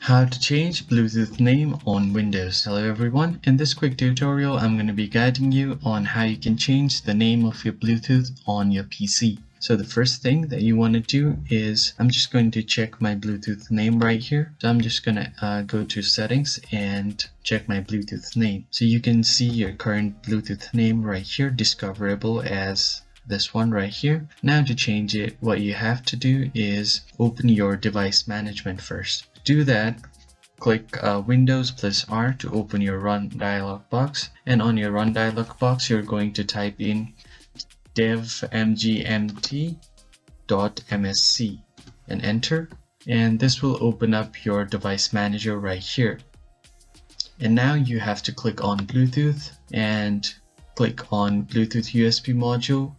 How to change Bluetooth name on Windows. Hello everyone, in this quick tutorial I'm going to be guiding you on how you can change the name of your Bluetooth on your PC. So the first thing that you want to do is, I'm just going to check my Bluetooth name right here. So I'm just going to go to settings and check my Bluetooth name. So you can see your current Bluetooth name right here, discoverable as this one right here. Now to change it, what you have to do is open your device management first. To do that, click Windows plus R to open your Run dialog box, and on your Run dialog box you're going to type in devmgmt.msc and enter, and this will open up your device manager right here. And now you have to click on Bluetooth and click on Bluetooth USB module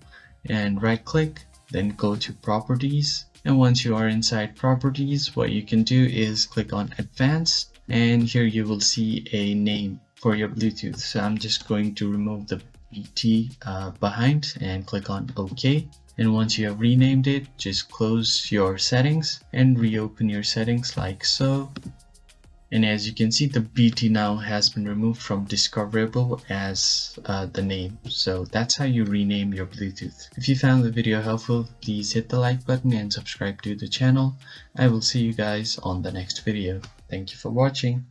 and right click, then go to properties. And once you are inside properties, what you can do is click on advanced, and here you will see a name for your Bluetooth. So I'm just going to remove the BT behind and click on OK. And once you have renamed it, just close your settings and reopen your settings like so. And as you can see, the BT now has been removed from discoverable as the name. So that's how you rename your Bluetooth. If you found the video helpful, please hit the like button and subscribe to the channel. I will see you guys on the next video. Thank you for watching.